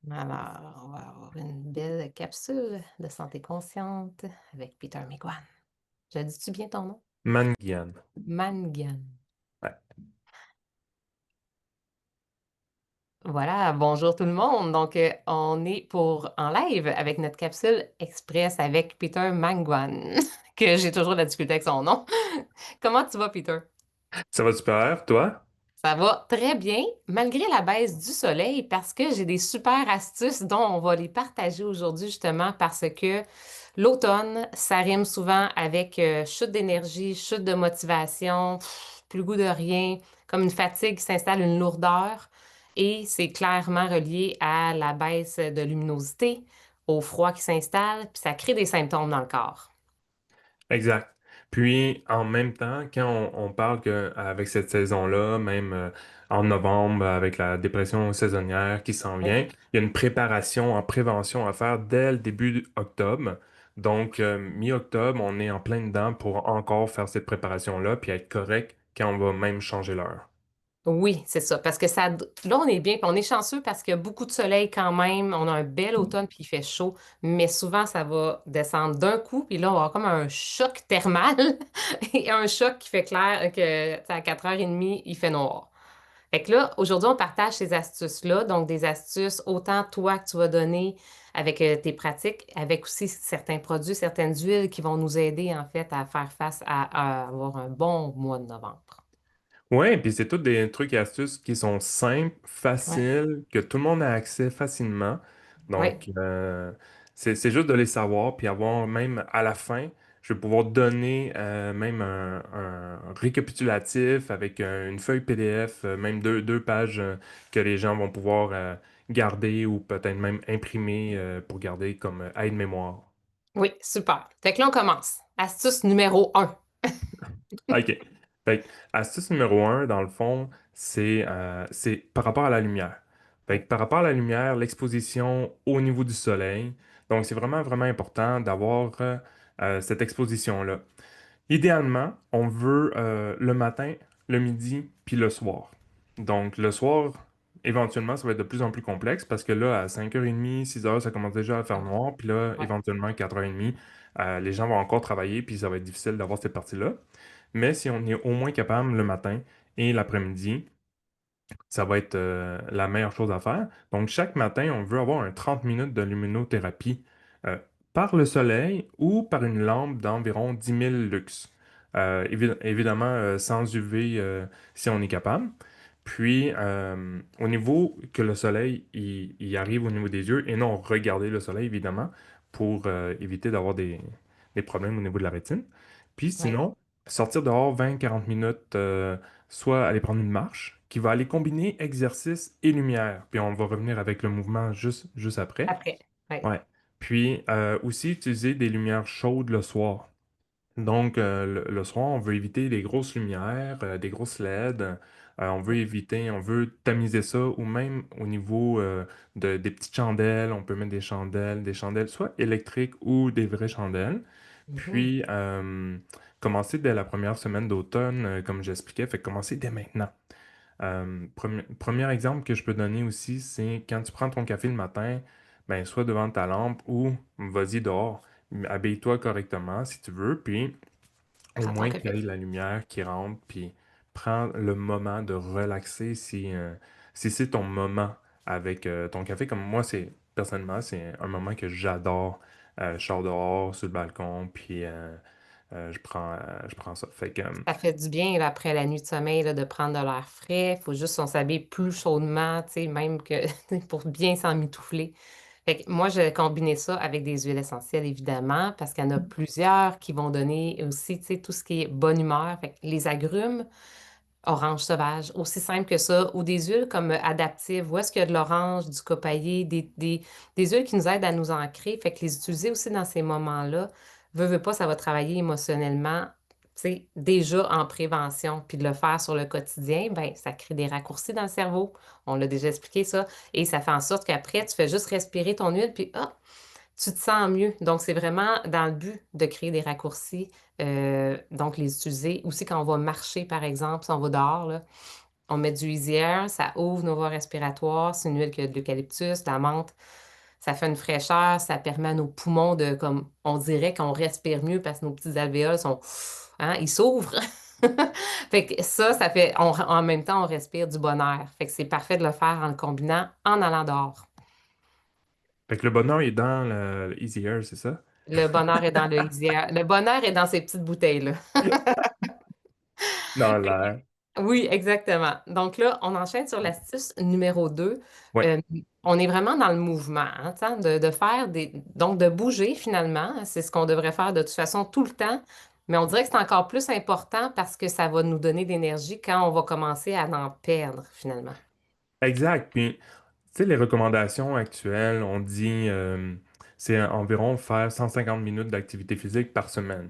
Alors, on va avoir une belle capsule de santé consciente avec Peter McGuan. Je dis-tu bien ton nom? Manguiane. Mangan. Ouais. Voilà, bonjour tout le monde. Donc, on est pour en live avec notre capsule express avec Peter Manguan, que j'ai toujours de la difficulté avec son nom. Comment tu vas, Peter? Ça va super, toi? Ça va très bien, malgré la baisse du soleil, parce que j'ai des super astuces dont on va les partager aujourd'hui, justement, parce que l'automne, ça rime souvent avec chute d'énergie, chute de motivation, plus le goût de rien, comme une fatigue qui s'installe, une lourdeur, et c'est clairement relié à la baisse de luminosité, au froid qui s'installe, puis ça crée des symptômes dans le corps. Exact. Puis, en même temps, quand on parle que avec cette saison-là, même en novembre, avec la dépression saisonnière qui s'en Oui. vient, il y a une préparation en prévention à faire dès le début octobre. Donc, mi-octobre, on est en plein dedans pour encore faire cette préparation-là, puis être correct quand on va même changer l'heure. Oui, c'est ça. Parce que ça, là, on est bien, puis on est chanceux parce qu'il y a beaucoup de soleil quand même. On a un bel automne, puis il fait chaud. Mais souvent, ça va descendre d'un coup, puis là, on va avoir comme un choc thermal et un choc qui fait clair que, tu sais, à 4h30, il fait noir. Fait que là, aujourd'hui, on partage ces astuces-là. Donc, des astuces, autant toi que tu vas donner avec tes pratiques, avec aussi certains produits, certaines huiles qui vont nous aider, en fait, à faire face à avoir un bon mois de novembre. Ouais, puis c'est tous des trucs et astuces qui sont simples, Ouais. faciles, que tout le monde a accès facilement. Ouais. Donc, c'est juste de les savoir, puis avoir même à la fin, je vais pouvoir donner même un récapitulatif avec une feuille PDF, même deux pages que les gens vont pouvoir garder ou peut-être même imprimer pour garder comme aide-mémoire. Oui, super. Fait que là, on commence. Astuce numéro un. OK. Fait que, astuce numéro un, dans le fond, c'est par rapport à la lumière. Fait Oui, que par rapport à la lumière, l'exposition au niveau du soleil. Donc, c'est vraiment, vraiment important d'avoir cette exposition-là. Idéalement, on veut le matin, le midi, puis le soir. Donc, le soir, éventuellement, ça va être de plus en plus complexe parce que là, à 5h30, 6h, ça commence déjà à faire OK. noir. Puis là, Ouais. éventuellement, à 4h30, les gens vont encore travailler, puis ça va être difficile d'avoir cette partie-là. Mais si on est au moins capable le matin et l'après-midi, ça va être la meilleure chose à faire. Donc, chaque matin, on veut avoir un 30 minutes de luminothérapie euh, par le soleil ou par une lampe d'environ 10 000 lux. Évidemment, sans UV si on est capable. Puis, au niveau que le soleil il arrive au niveau des yeux et non regarder le soleil, évidemment, pour éviter d'avoir des problèmes au niveau de la rétine. Puis, Ouais. sinon, sortir dehors 20-40 minutes. Soit aller prendre une marche, qui va aller combiner exercice et lumière. Puis on va revenir avec le mouvement juste après. Après. Ouais. Ouais. Puis aussi utiliser des lumières chaudes le soir. Donc le soir, on veut éviter les grosses lumières, des grosses LED. On veut Ouais. éviter, on veut tamiser ça, ou même au niveau des petites chandelles, on peut mettre des chandelles soit électriques ou des vraies chandelles. Mhm. Puis commencer dès la première semaine d'automne, comme j'expliquais, fait commencer dès maintenant. Premier exemple que je peux donner aussi, c'est quand tu prends ton café le matin, ben, soit devant ta lampe ou vas-y dehors, habille-toi correctement si tu veux, puis au Prends ton moins qu'il y café. ait la lumière qui rentre, puis prends le moment de relaxer si c'est ton moment avec ton café. Comme moi, personnellement, c'est un moment que j'adore. Je sors dehors sur le balcon, puis je prends ça. Fait que, Ça fait du bien là, après la nuit de sommeil là, de prendre de l'air frais. Il faut juste on s'habille plus chaudement, tu sais, même que pour bien s'emmitoufler. Fait que moi, j'ai combiné ça avec des huiles essentielles, évidemment, parce qu'il y en a plusieurs qui vont donner aussi, tu sais, tout ce qui est bonne humeur. Fait que les agrumes, orange sauvage, aussi simple que ça, ou des huiles comme adaptives, où est-ce qu'il y a de l'orange, du copaillé, des huiles qui nous aident à nous ancrer, fait que les utiliser aussi dans ces moments-là, veux pas, ça va travailler émotionnellement, tu sais, déjà en prévention, puis de le faire sur le quotidien, ben ça crée des raccourcis dans le cerveau, on l'a déjà expliqué ça, et ça fait en sorte qu'après, tu fais juste respirer ton huile, puis hop, tu te sens mieux. Donc, c'est vraiment dans le but de créer des raccourcis, donc les utiliser. Aussi, quand on va marcher, par exemple, si on va dehors, là, on met du Easy Air, ça ouvre nos voies respiratoires. C'est une huile qui a de l'eucalyptus, de la menthe. Ça fait une fraîcheur, ça permet à nos poumons de, comme, on dirait qu'on respire mieux parce que nos petits alvéoles sont, hein, ils s'ouvrent. Fait que ça fait, en même temps, on respire du bon air. Fait que c'est parfait de le faire en le combinant en allant dehors. Fait que le bonheur est dans le Easy Air, c'est ça? Le bonheur est dans le Easy Air. Le bonheur est dans ces petites bouteilles-là. Dans l'air. Oui, exactement. Donc là, on enchaîne sur l'astuce numéro 2. Ouais. Euh, on est vraiment dans le mouvement, hein, tu sais, de faire donc de bouger finalement. C'est ce qu'on devrait faire de toute façon tout le temps. Mais on dirait que c'est encore plus important parce que ça va nous donner de l'énergie quand on va commencer à en perdre finalement. Exact. Puis, tu sais, les recommandations actuelles, on dit c'est environ faire 150 minutes d'activité physique par semaine.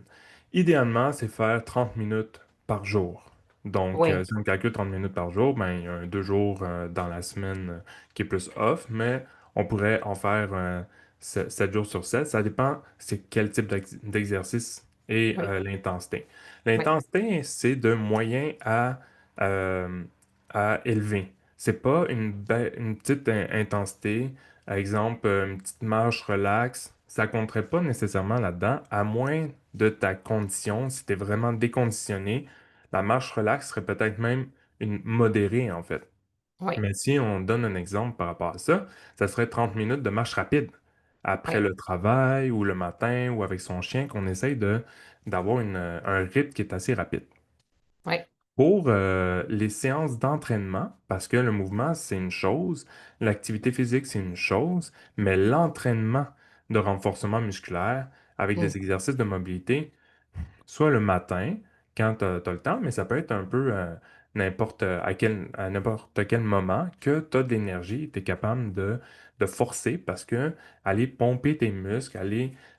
Idéalement, c'est faire 30 minutes par jour. Donc, Oui, si on calcule 30 minutes par jour, ben, il y a 2 jours dans la semaine qui est plus off, mais on pourrait en faire 7 jours sur 7. Ça dépend c'est quel type d'exercice et oui, l'intensité. oui. L'intensité, c'est de moyen euh, à élevé. C'est pas une petite intensité. Par exemple, une petite marche relax, ça compterait pas nécessairement là-dedans, à moins de ta condition. Si tu es vraiment déconditionné, la marche relax serait peut-être même une modérée, en fait. Oui, Mais si on donne un exemple par rapport à ça, ça serait 30 minutes de marche rapide après oui, le travail ou le matin ou avec son chien qu'on essaye d'avoir un rythme qui est assez rapide. oui, Pour les séances d'entraînement, parce que le mouvement, c'est une chose, l'activité physique, c'est une chose, mais l'entraînement de renforcement musculaire avec mm, des exercices de mobilité, soit le matin, quand tu as, le temps, mais ça peut être un peu à n'importe quel moment que tu as de l'énergie, tu es capable de forcer parce que aller pomper tes muscles,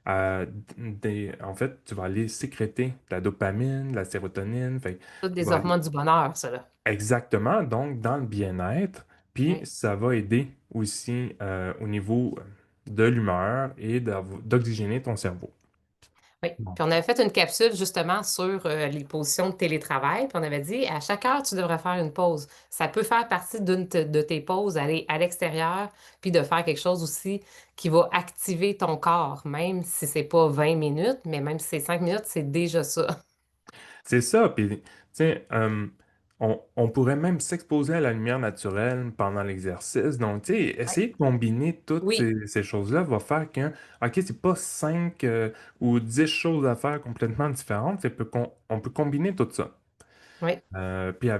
en fait, tu vas aller sécréter de la dopamine, de la sérotonine, fait que toutes tu des vas aller hormones du bonheur, ça là. exactement, donc dans le bien-être, puis Oui. ça va aider aussi au niveau de l'humeur et d'oxygéner ton cerveau. Oui. Bon. Puis on avait fait une capsule justement sur les positions de télétravail. Puis on avait dit à chaque heure, tu devrais faire une pause. Ça peut faire partie de tes pauses, aller à l'extérieur, puis de faire quelque chose aussi qui va activer ton corps, même si c'est pas 20 minutes, mais même si c'est 5 minutes, c'est déjà ça. C'est ça, puis tu sais, on pourrait même s'exposer à la lumière naturelle pendant l'exercice. Donc, tu sais, Oui. essayer de combiner toutes Oui, ces choses-là va faire que, OK, c'est pas 5 ou 10 choses à faire complètement différentes, on peut combiner tout ça. oui, Puis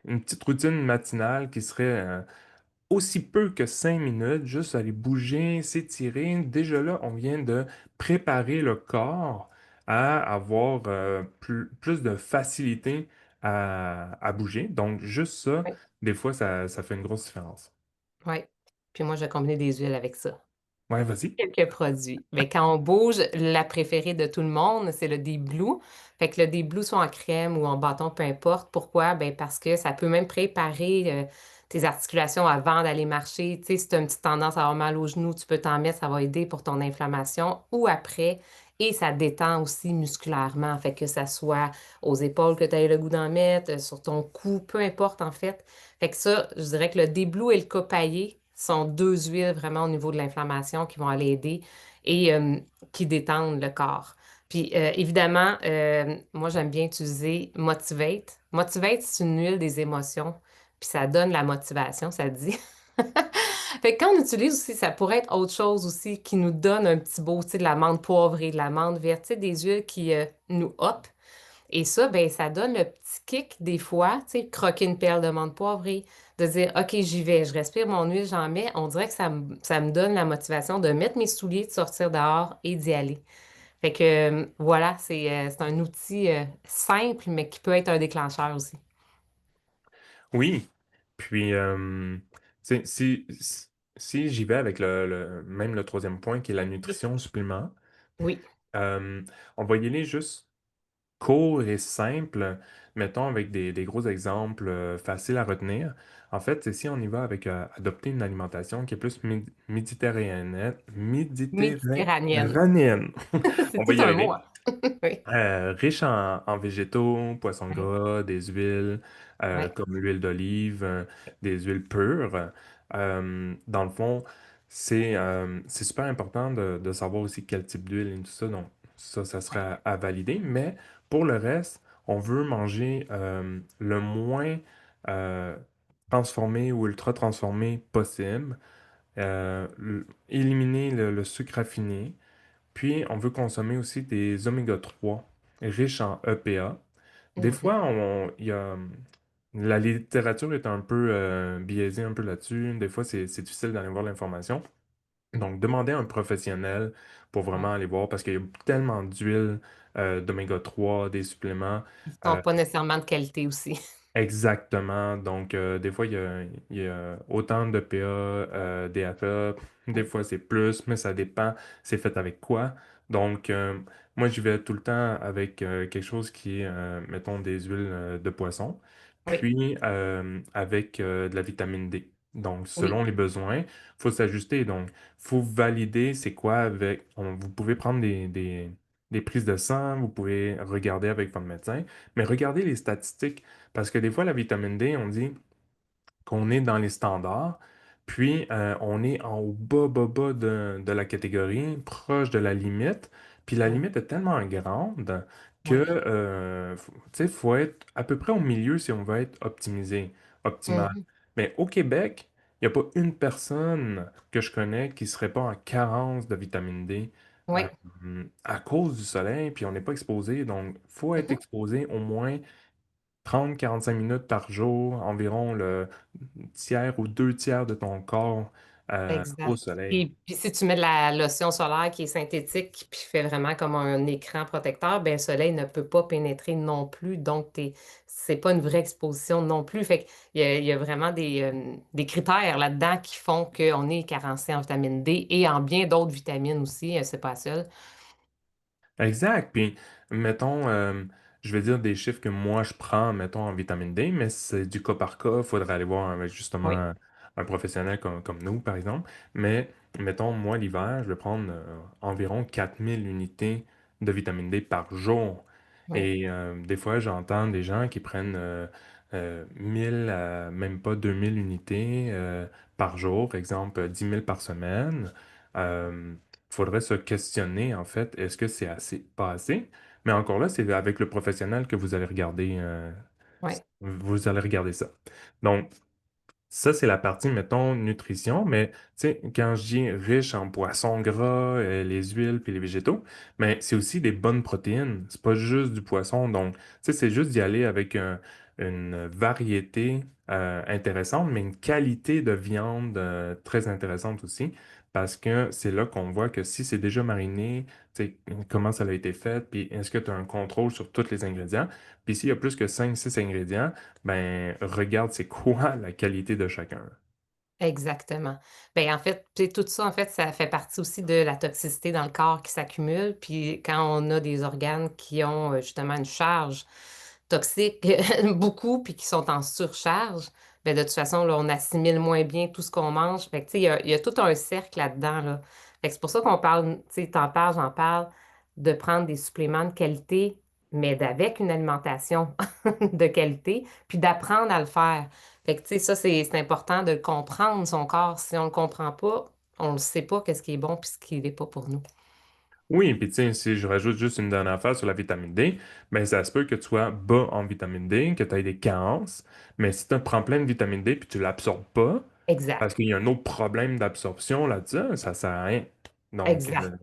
une petite routine matinale qui serait aussi peu que 5 minutes, juste aller bouger, s'étirer. Déjà là, on vient de préparer le corps à avoir plus de facilité à bouger. Donc, juste ça, oui, des fois, ça fait une grosse différence. oui. Puis moi, je vais combiner des huiles avec ça. Ouais, vas-y. Quelques produits. Mais quand on bouge, la préférée de tout le monde, c'est le Deep Blue. Fait que le Deep Blue, soit en crème ou en bâton, peu importe. Pourquoi? Ben parce que ça peut même préparer tes articulations avant d'aller marcher. Tu sais, si tu as une petite tendance à avoir mal aux genoux, tu peux t'en mettre, ça va aider pour ton inflammation ou après. Et ça détend aussi musculairement. Fait que ça soit aux épaules que tu aies le goût d'en mettre, sur ton cou, peu importe en fait. Fait que ça, je dirais que le Deep Blue et le copaillé sont deux huiles vraiment au niveau de l'inflammation qui vont aller aider et qui détendent le corps. Puis évidemment, moi j'aime bien utiliser Motivate. Motivate, c'est une huile des émotions, puis ça donne la motivation, ça dit. Fait que quand on utilise aussi, ça pourrait être autre chose aussi qui nous donne un petit beau, tu sais, de la menthe poivrée, de la menthe verte, tu sais, des huiles qui nous hop. Et ça, ben, ça donne le petit kick des fois, tu sais, croquer une perle de menthe poivrée, de dire, OK, j'y vais, je respire mon huile, j'en mets. On dirait que ça me donne la motivation de mettre mes souliers, de sortir dehors et d'y aller. Fait que voilà, c'est un outil simple, mais qui peut être un déclencheur aussi. Oui. Puis, tu sais, si j'y vais avec même le troisième point qui est la Oui. nutrition supplément, Oui. euh, on va y aller juste court et simple, mettons avec des gros exemples faciles à retenir. En fait, c'est si on y va avec adopter une alimentation qui est plus méditerranéenne, Méditerranéenne. méditerranéenne. C'est On va tout y un mot, arriver. hein? Oui, Riche en végétaux, poissons oui, gras, des huiles oui. comme l'huile d'olive, des huiles pures. Dans le fond, c'est super important de savoir aussi quel type d'huile et tout ça. Donc, ça Oui. sera à valider. Mais pour le reste, on veut manger le moins euh, transformé ou ultra transformé possible. Éliminer le sucre raffiné. Puis, on veut consommer aussi des oméga 3 riches en EPA. Des Mhm. fois, la littérature est un peu biaisée un peu là-dessus. Des fois, c'est difficile d'aller voir l'information. Donc, demandez à un professionnel pour Ouais. vraiment aller voir parce qu'il y a tellement d'huiles d'oméga 3 des suppléments. Ils sont euh, pas nécessairement de qualité aussi. Exactement. Donc, des fois, il y a autant de PA, DHA. Des Oui, fois, c'est plus, mais ça dépend. C'est fait avec quoi. Donc, moi, j'y vais tout le temps avec quelque chose qui est, mettons, des huiles de poisson, oui, puis avec de la vitamine D. Donc, oui, selon les besoins, il faut s'ajuster. Donc, il faut valider c'est quoi avec. Vous pouvez prendre des prises de sang, vous pouvez regarder avec votre médecin, mais regardez les statistiques. Parce que des fois, la vitamine D, on dit qu'on est dans les standards, puis on est en haut bas, bas, bas de la catégorie, proche de la limite, puis la oui, limite est tellement grande que, oui. tu sais, faut être à peu près au milieu si on veut être optimisé, optimal. Mhm. Mais au Québec, il n'y a pas une personne que je connais qui serait pas en carence de vitamine D. Oui. euh, à cause du soleil, puis on n'est pas exposé, donc il faut être Mhm. exposé au moins 30 à 45 minutes par jour, environ le tiers ou deux tiers de ton corps au Exact. soleil. Puis si tu mets de la lotion solaire qui est synthétique puis fait vraiment comme un écran protecteur, ben le soleil ne peut pas pénétrer non plus. Donc, c'est pas une vraie exposition non plus. Fait il y a vraiment des critères là-dedans qui font qu'on est carencé en vitamine D et en bien d'autres vitamines aussi. C'est pas seul. Exact. Puis, mettons, je vais dire des chiffres que moi je prends, mettons, en vitamine D, mais c'est du cas par cas. Il faudrait aller voir avec Oui, justement un professionnel comme nous, par exemple. Mais, mettons, moi, l'hiver, je vais prendre environ 4000 unités de vitamine D par jour. oui, Et des fois, j'entends des gens qui prennent 1000 à même pas 2000 unités par jour, exemple 10 000 par semaine. Euh, faudrait se questionner, en fait, est-ce que c'est assez, pas assez? Mais encore là, c'est avec le professionnel que oui, vous allez regarder ça. Donc, ça, c'est la partie, mettons, nutrition, mais tu sais, quand je dis riche en poissons gras, les huiles puis les végétaux, mais c'est aussi des bonnes protéines. C'est pas juste du poisson. Donc, tu sais, c'est juste d'y aller avec une variété intéressante, mais une qualité de viande très intéressante aussi, parce que c'est là qu'on voit que si c'est déjà mariné, tu sais, comment ça a été fait, puis est-ce que tu as un contrôle sur tous les ingrédients. Puis s'il y a plus que 5 6 ingrédients, ben, regarde c'est quoi la qualité de chacun. exactement. Ben, en fait, tu sais, tout ça, en fait, ça fait partie aussi de la toxicité dans le corps qui s'accumule. Puis quand on a des organes qui ont justement une charge toxiques beaucoup puis qui sont en surcharge, ben de toute façon, là, on assimile moins bien tout ce qu'on mange. Fait que, tu sais, il y a tout un cercle là-dedans, là. Fait que c'est pour ça qu'on parle, tu sais, t'en parles, j'en parle, de prendre des suppléments de qualité, mais d'avec une alimentation de qualité, puis d'apprendre à le faire. Fait que, tu sais, ça, c'est important de comprendre son corps. Si on le comprend pas, on ne sait pas qu'est-ce qui est bon puis ce qui n'est pas pour nous. Oui, puis tu sais, si je rajoute juste une dernière affaire sur la vitamine D, ben ça se peut que tu sois bas en vitamine D, que tu aies des carences, mais si tu prends plein de vitamine D puis tu l'absorbes pas, parce Exact. qu'il y a un autre problème d'absorption là-dessus, ça sert à rien. Donc, Exact.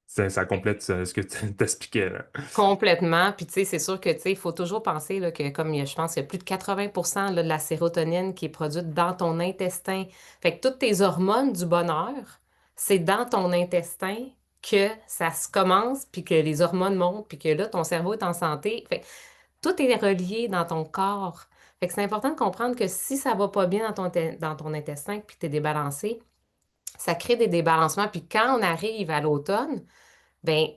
ça complète ce que tu t'expliquais là. Complètement. Puis, tu sais, c'est sûr que, tu sais, il faut toujours penser là, que, comme je pense, il y a plus de 80% là, de la sérotonine qui est produite dans ton intestin. Fait que toutes tes hormones du bonheur, c'est dans ton intestin que ça se commence, puis que les hormones montent, puis que là, ton cerveau est en santé. Fait que tout est relié dans ton corps. Fait que c'est important de comprendre que si ça va pas bien dans ton intestin, puis que tu es débalancé, ça crée des débalancements. Puis quand on arrive à l'automne, ben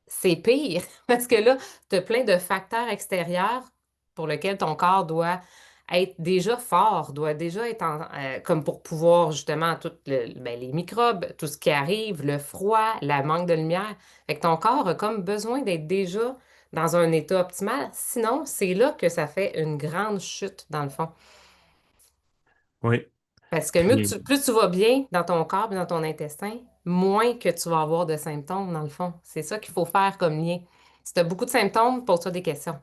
c'est pire parce que là, tu as plein de facteurs extérieurs pour lesquels ton corps doit être déjà fort, doit déjà être comme pour pouvoir justement ben, les microbes, tout ce qui arrive, le froid, la manque de lumière. Fait que ton corps a comme besoin d'être déjà dans un état optimal. Sinon, c'est là que ça fait une grande chute, dans le fond. Oui. Parce que Puis, plus tu vas bien dans ton corps et dans ton intestin, moins que tu vas avoir de symptômes, dans le fond. C'est ça qu'il faut faire comme lien. Si tu as beaucoup de symptômes, pose-toi des questions.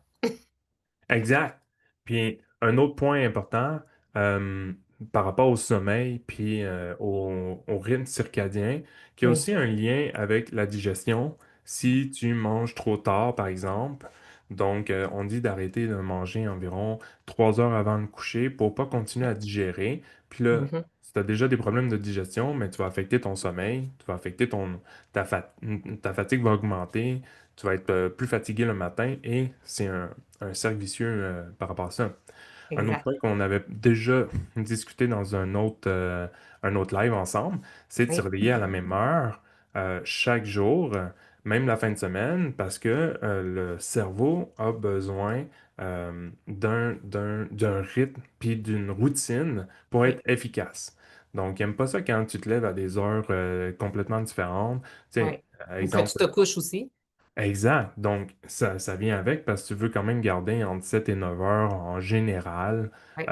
exact. Puis un autre point important euh, par rapport au sommeil puis au rythme circadien, qui a Oui. aussi un lien avec la digestion. Si tu manges trop tard, par exemple, donc on dit d'arrêter de manger environ 3 heures avant le coucher pour pas continuer à digérer. Puis là, Mhm. si tu as déjà des problèmes de digestion, mais tu vas affecter ton sommeil, tu vas affecter ta fatigue va augmenter, tu vas être plus fatigué le matin et c'est un cercle vicieux par rapport à ça. Un autre Exact. point qu'on avait déjà discuté dans un autre live ensemble, c'est de se Oui. réveiller à la même heure chaque jour, même la fin de semaine, parce que le cerveau a besoin d'un rythme puis d'une routine pour Oui. être efficace. Donc, il n'aime pas ça quand tu te lèves à des heures complètement différentes. Tu Oui. sais, par Ou que tu exemple, te couches aussi. exact. Donc, ça vient avec parce que tu veux quand même garder entre 7 et 9 heures en général Oui.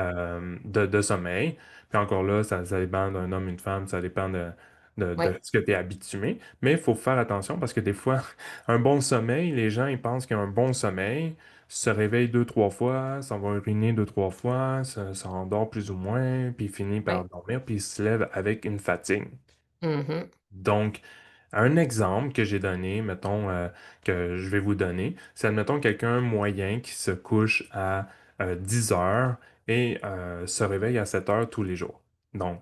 de sommeil. Puis encore là, ça dépend d'un homme, une femme, ça dépend Oui. de ce que tu es habitué. Mais il faut faire attention parce que des fois, un bon sommeil, les gens, ils pensent qu'un bon sommeil, se réveille 2, 3 fois, s'en va uriner 2, 3 fois, ça endort plus ou moins, puis il finit par Oui. dormir, puis il se lève avec une fatigue. Mhm. Donc, un exemple que j'ai donné, mettons, que je vais vous donner, c'est, admettons, quelqu'un moyen qui se couche à 10 heures et se réveille à 7 heures tous les jours. Donc,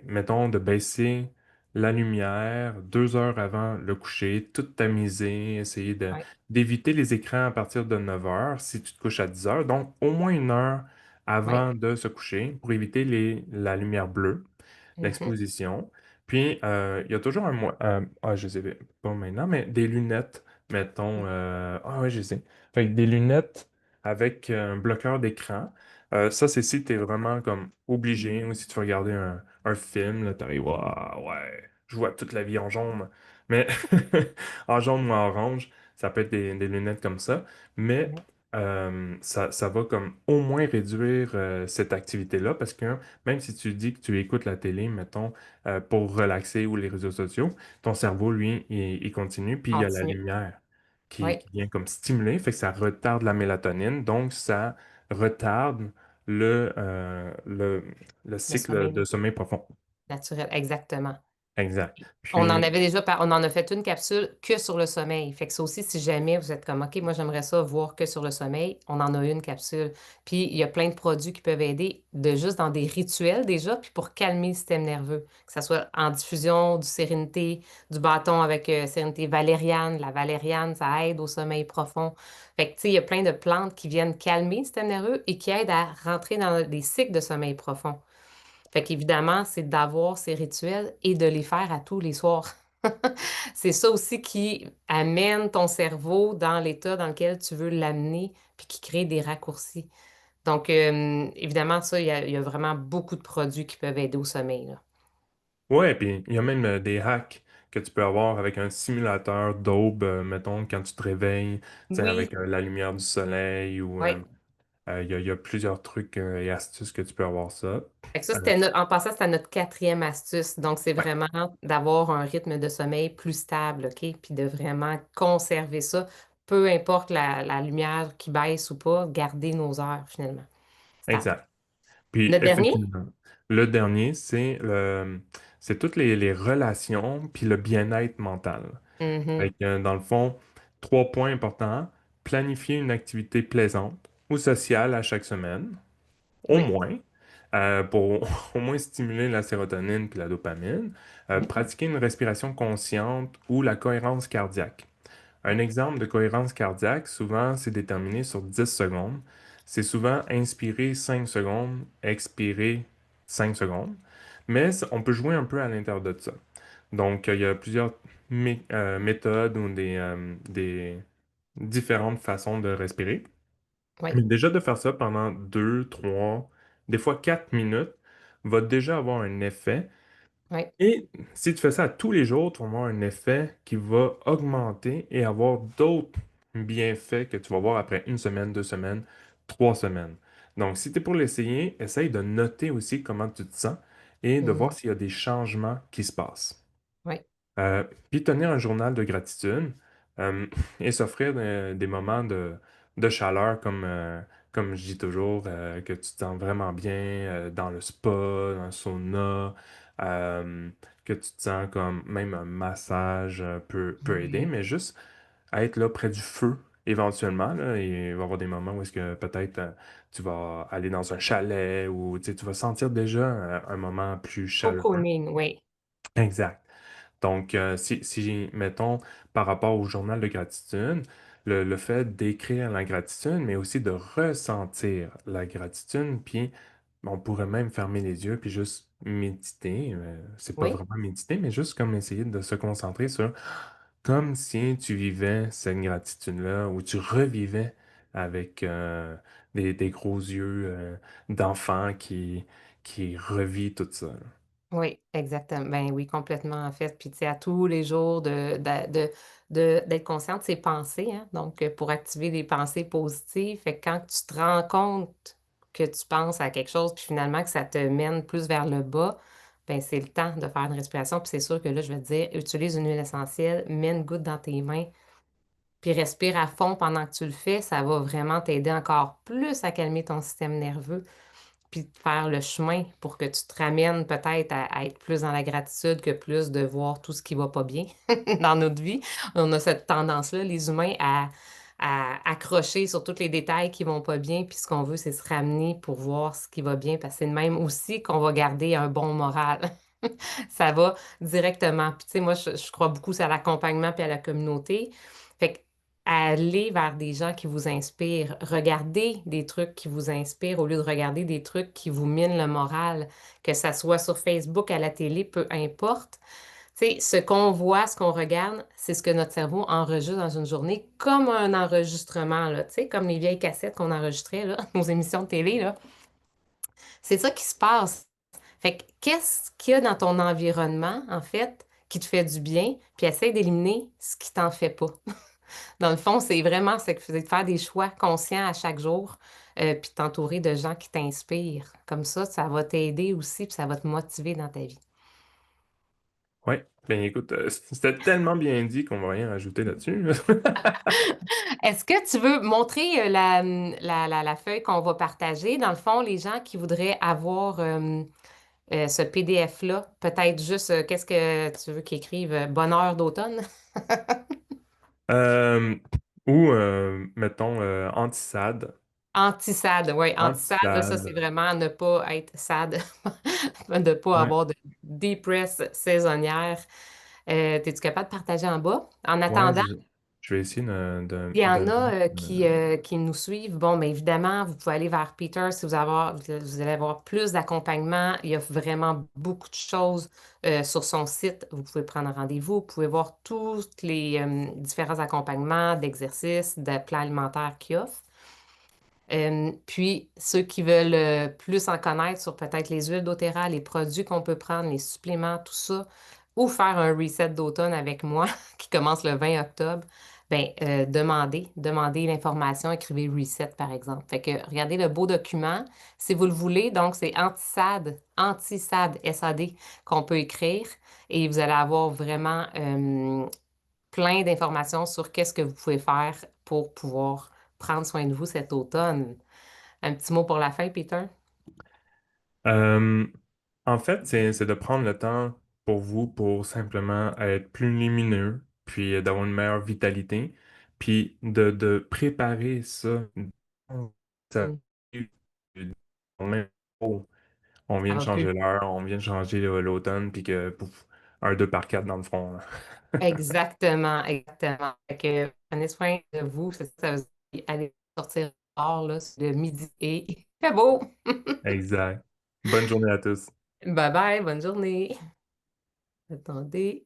mettons, de baisser la lumière 2 heures avant le coucher, tout tamiser, essayer Oui. d'éviter les écrans à partir de 9 heures si tu te couches à 10 heures. Donc, au moins 1 heure Oui. avant de se coucher pour éviter la lumière bleue, Mhm. l'exposition. Puis, il y a toujours je sais pas maintenant, mais des lunettes, mettons. Ouais, je sais. Fait que des lunettes avec un bloqueur d'écran. Ça, c'est si tu es vraiment comme obligé, ou si tu veux regarder un film, là, t'arrives, waouh, ouais, je vois toute la vie en jaune. Mais en jaune ou en orange, ça peut être des lunettes comme ça. Mais Oui. ça va comme au moins réduire cette activité-là, parce que même si tu dis que tu écoutes la télé, mettons, pour relaxer ou les réseaux sociaux, ton cerveau, lui, il continue, puis il y a la Continue. lumière Oui. qui vient comme stimuler, fait que ça retarde la mélatonine, donc ça retarde le Le cycle sommeil de sommeil profond. naturel. Exactement. Exact. On en Puis, avait déjà on en a fait une capsule que sur le sommeil. Fait que ça aussi, si jamais vous êtes comme, OK, moi j'aimerais ça voir que sur le sommeil, on en a une capsule. Puis il y a plein de produits qui peuvent aider de juste dans des rituels déjà, puis pour calmer le système nerveux. Que ce soit en diffusion, du sérénité, du bâton avec sérénité valériane. La valériane, ça aide au sommeil profond. Fait que tu sais, il y a plein de plantes qui viennent calmer le système nerveux et qui aident à rentrer dans des cycles de sommeil profond. Fait qu'évidemment, c'est d'avoir ces rituels et de les faire à tous les soirs. C'est ça aussi qui amène ton cerveau dans l'état dans lequel tu veux l'amener, puis qui crée des raccourcis. Donc, évidemment, ça, il y a vraiment beaucoup de produits qui peuvent aider au sommeil, là. ouais, puis il y a même des hacks que tu peux avoir avec un simulateur d'aube, mettons, quand tu te réveilles, tu sais, Oui, avec la lumière du soleil ou oui. il y a plusieurs trucs et astuces que tu peux avoir ça. Fait que ça, Euh, en passant, c'était notre quatrième astuce. Donc, c'est ouais, vraiment d'avoir un rythme de sommeil plus stable, OK? Puis de vraiment conserver ça. Peu importe la lumière qui baisse ou pas, garder nos heures, finalement, stable. exact. Puis Notre dernier? effectivement, le dernier, c'est toutes les relations puis le bien-être mental. Fait Mhm. que, dans le fond, 3 points importants. Planifier une activité plaisante ou sociale à chaque semaine, au Oui, moins, pour au moins stimuler la sérotonine puis la dopamine. oui, Pratiquer une respiration consciente ou la cohérence cardiaque. Un oui, exemple de cohérence cardiaque, souvent, c'est déterminé sur 10 secondes. C'est souvent inspirer 5 secondes, expirer 5 secondes. Mais on peut jouer un peu à l'intérieur de ça. Donc, il y a plusieurs méthodes ou des différentes façons de respirer. Oui, Mais déjà de faire ça pendant 2, 3, des fois 4 minutes va déjà avoir un effet. oui. Et si tu fais ça tous les jours, tu vas avoir un effet qui va augmenter et avoir d'autres bienfaits que tu vas voir après 1 semaine, 2 semaines, 3 semaines. Donc, si tu es pour l'essayer, essaye de noter aussi comment tu te sens et de voir Mhm. s'il y a des changements qui se passent. Oui, Puis tenir un journal de gratitude euh, et s'offrir des moments de chaleur comme je dis toujours, que tu te sens vraiment bien dans le spa, dans le sauna, euh, que tu te sens comme même un massage peut aider, oui. mais juste à être là près du feu éventuellement, là, et il va y avoir des moments où est-ce que peut-être tu vas aller dans un chalet ou tu sais, tu vas sentir déjà un moment plus chaleureux. Cocooning, oui. Exact. Donc, mettons, par rapport au journal de gratitude, le fait d'écrire la gratitude, mais aussi de ressentir la gratitude, puis on pourrait même fermer les yeux, puis juste méditer. C'est pas Oui, vraiment méditer, mais juste comme essayer de se concentrer sur, comme si tu vivais cette gratitude-là, ou tu revivais avec des gros yeux d'enfant qui revit tout ça. oui, exactement. Ben oui, complètement en fait. Puis tu sais, à tous les jours d'être conscient de ses pensées, hein. Donc, pour activer des pensées positives, fait que quand tu te rends compte que tu penses à quelque chose, puis finalement que ça te mène plus vers le bas, ben c'est le temps de faire une respiration. Puis c'est sûr que là, je vais te dire, utilise une huile essentielle, mets une goutte dans tes mains, puis respire à fond pendant que tu le fais. Ça va vraiment t'aider encore plus à calmer ton système nerveux puis de faire le chemin pour que tu te ramènes peut-être à être plus dans la gratitude que plus de voir tout ce qui va pas bien dans notre vie. On a cette tendance-là, les humains, à accrocher sur tous les détails qui vont pas bien, puis ce qu'on veut, c'est se ramener pour voir ce qui va bien, parce que c'est de même aussi qu'on va garder un bon moral. Ça va directement. Puis tu sais, moi, je crois beaucoup à l'accompagnement puis à la communauté. Fait que aller vers des gens qui vous inspirent, regarder des trucs qui vous inspirent au lieu de regarder des trucs qui vous minent le moral, que ça soit sur Facebook, à la télé, peu importe. Tu sais, ce qu'on voit, ce qu'on regarde, c'est ce que notre cerveau enregistre dans une journée, comme un enregistrement, là, tu sais, comme les vieilles cassettes qu'on enregistrait, là, nos émissions de télé, là. C'est ça qui se passe. Fait que qu'est-ce qu'il y a dans ton environnement, en fait, qui te fait du bien, puis essaye d'éliminer ce qui t'en fait pas. Dans le fond, c'est vraiment c'est de faire des choix conscients à chaque jour, puis de t'entourer de gens qui t'inspirent. Comme ça va t'aider aussi, puis ça va te motiver dans ta vie. Oui, ben écoute, c'était tellement bien dit qu'on va rien rajouter là-dessus. Est-ce que tu veux montrer la feuille qu'on va partager? Dans le fond, les gens qui voudraient avoir ce PDF-là, peut-être juste, qu'est-ce que tu veux qu'ils écrivent? Bonheur d'automne? Euh, ou, mettons, anti-sad. Anti-sad, oui, anti-sad, là, ça, Anti-sad. c'est vraiment ne pas être sad, de ne pas Ouais, avoir de dépresse saisonnière. Es-tu capable de partager en bas? En ouais, attendant, je vais essayer il y en de a mettre, qui nous suivent. Bon, bien évidemment, vous pouvez aller vers Peter si vous allez avoir plus d'accompagnement. Il y a vraiment beaucoup de choses sur son site. Vous pouvez prendre rendez-vous. Vous pouvez voir tous les différents accompagnements d'exercices, de plans alimentaires qu'il offre. Puis, ceux qui veulent plus en connaître sur peut-être les huiles doTERRA, les produits qu'on peut prendre, les suppléments, tout ça, ou faire un reset d'automne avec moi qui commence le 20 octobre, ben demandez l'information, écrivez reset par exemple. Fait que regardez le beau document. Si vous le voulez, donc c'est anti-SAD, SAD, qu'on peut écrire et vous allez avoir vraiment plein d'informations sur qu'est-ce que vous pouvez faire pour pouvoir prendre soin de vous cet automne. Un petit mot pour la fin, Peter? euh, en fait, c'est de prendre le temps pour vous pour simplement être plus lumineux, puis d'avoir une meilleure vitalité, puis de préparer ça. Ça- Mm. On Ça vient de va changer plus. l'heure, on vient de changer l'automne, puis que pouf, un 2 par 4 dans le front, là. Exactement, exactement. Fait que prenez soin de vous. C'est ça, ça veut dire aller sortir dehors, là, c'est de midi et il fait beau. Exact. Bonne journée à tous. Bye bye, bonne journée. Attendez.